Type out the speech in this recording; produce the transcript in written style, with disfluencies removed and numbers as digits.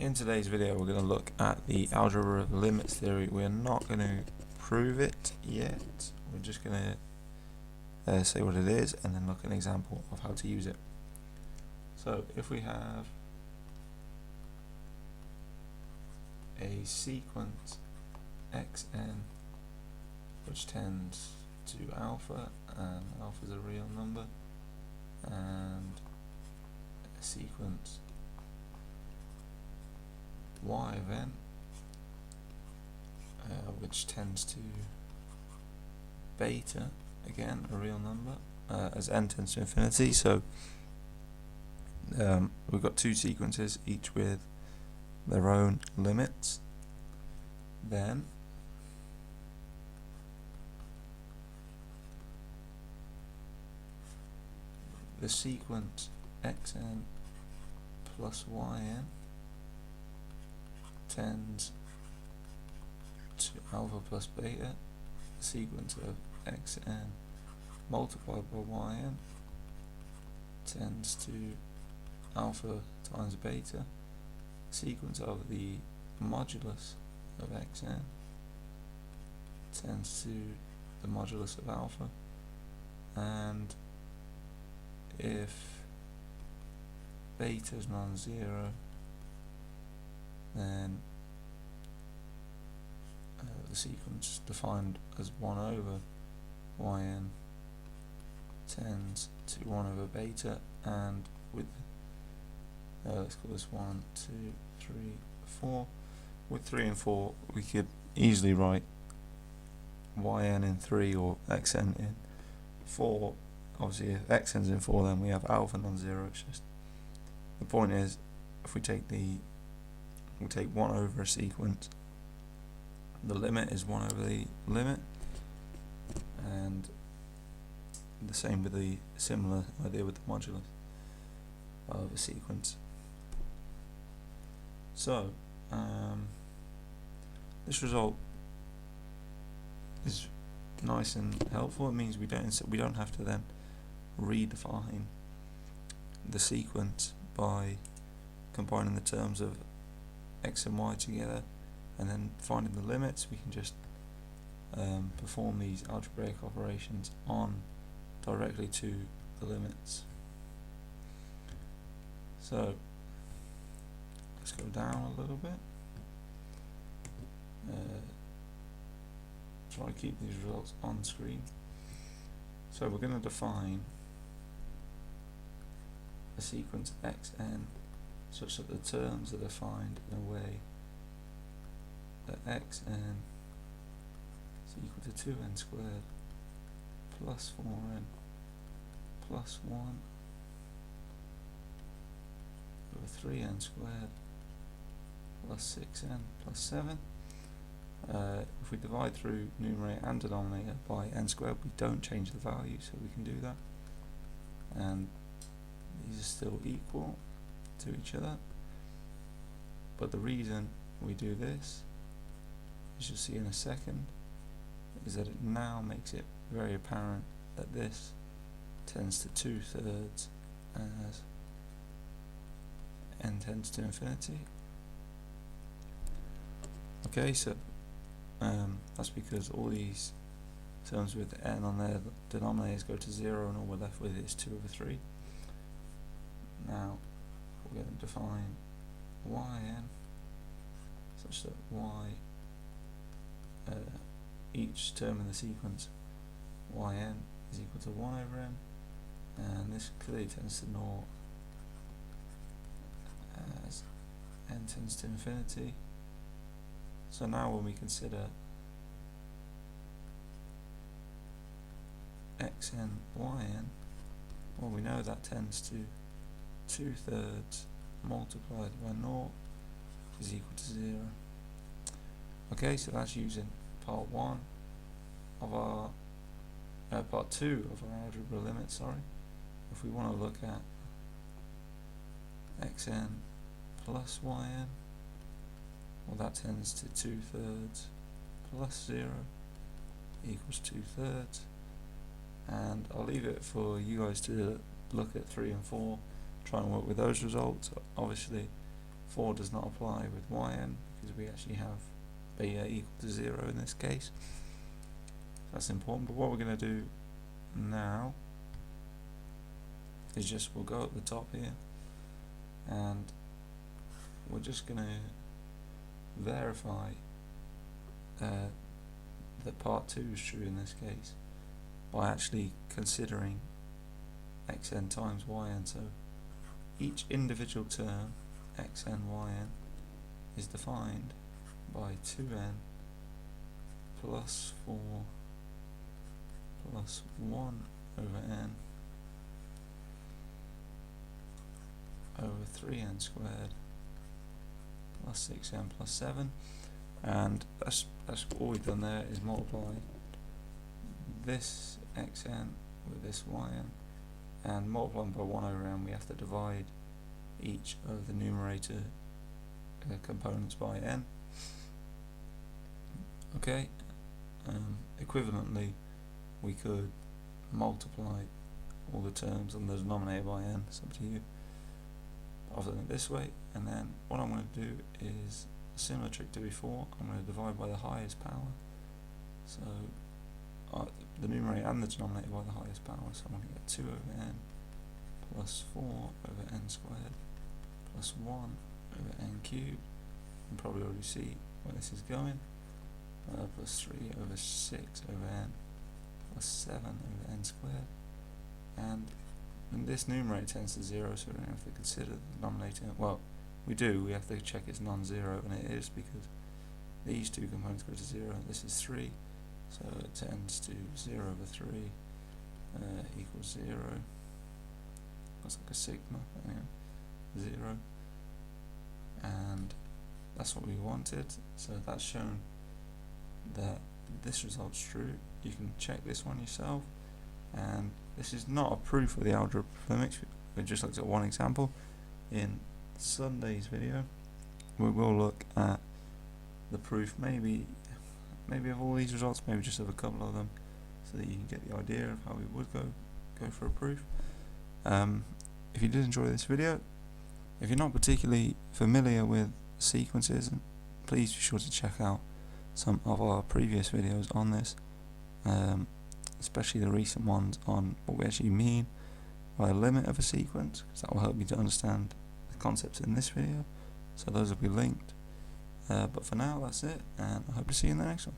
In today's video we're going to look at the algebra of limits theory. We're not going to prove it yet, we're just going to say what it is and then look at an example of how to use it. So if we have a sequence xn which tends to alpha, and alpha is a real number, and a sequence y of n which tends to beta, again a real number, as n tends to infinity. So we've got two sequences, each with their own limits. Then the sequence xn plus yn tends to alpha plus beta. The sequence of xn multiplied by yn tends to alpha times beta. The sequence of the modulus of xn tends to the modulus of alpha, and if beta is non-zero, then the sequence defined as 1 over yn tends to 1 over beta, and with let's call this 1, 2, 3, 4. With 3 and 4 we could easily write yn in 3 or xn in 4. Obviously if xn's in 4 then we have alpha non-zero. It's just, the point is, if we take we'll take 1 over a sequence, the limit is 1 over the limit, and the same with the similar idea with the modulus of a sequence. So this result is nice and helpful. It means we don't have to then redefine the sequence by combining the terms of x and y together and then finding the limits. We can just perform these algebraic operations on directly to the limits. So let's go down a little bit. Try to keep these results on screen. So we're going to define a sequence xn such that the terms are defined in a way that xn is equal to 2n squared plus 4n plus 1 over 3n squared plus 6n plus 7. If we divide through numerator and denominator by n squared, we don't change the value, so we can do that, and these are still equal to each other. But the reason we do this, as you'll see in a second, is that it now makes it very apparent that this tends to 2/3 as n tends to infinity. Okay, so that's because all these terms with n on their denominators go to 0, and all we're left with is 2 over 3. Now we're going to define yn such that y, each term in the sequence yn is equal to 1 over n, and this clearly tends to 0 as n tends to infinity. So now when we consider xn yn, well, we know that tends to 2/3 multiplied by 0 is equal to 0. Okay, so that's using part 1 of our part 2 of our algebra limit. Sorry, if we want to look at xn plus yn, well, that tends to 2/3 plus 0 equals 2/3, and I'll leave it for you guys to look at 3 and 4, try and work with those results. Obviously 4 does not apply with yn because we actually have beta equal to 0 in this case. That's important, but what we're going to do now is just, we'll go at the top here and we're just going to verify that part 2 is true in this case by actually considering xn times yn. So each individual term xn yn is defined by 2n plus 4 plus 1 over n over 3n squared plus 6n plus 7, and that's all we've done there is multiply this xn with this yn, and multiplying by 1 over n we have to divide each of the numerator components by n. Okay, equivalently we could multiply all the terms on the denominator by n, it's up to you. I've done it this way, and then what I'm going to do is a similar trick to before. I'm going to divide by the highest power, so the numerator and the denominator by the highest power, so I'm going to get 2 over n plus 4 over n squared plus 1 over n cubed. You can probably already see where this is going, plus 3 over 6 over n plus 7 over n squared, and this numerator tends to 0, so we don't have to consider the denominator. Well, we do, we have to check it's non-zero, and it is because these two components go to 0. This is 3, so it tends to 0 over 3 equals 0. That's like a sigma, anyway, 0, and that's what we wanted. So that's shown that this result's true. You can check this one yourself, and this is not a proof of the algebra limits. We just looked at one example. In Sunday's video we will look at the proof, maybe of all these results, maybe just of a couple of them, so that you can get the idea of how we would go for a proof. If you did enjoy this video, if you're not particularly familiar with sequences, please be sure to check out some of our previous videos on this, especially the recent ones on what we actually mean by the limit of a sequence, because that will help you to understand the concepts in this video. So those will be linked. But for now, that's it, and I hope to see you in the next one.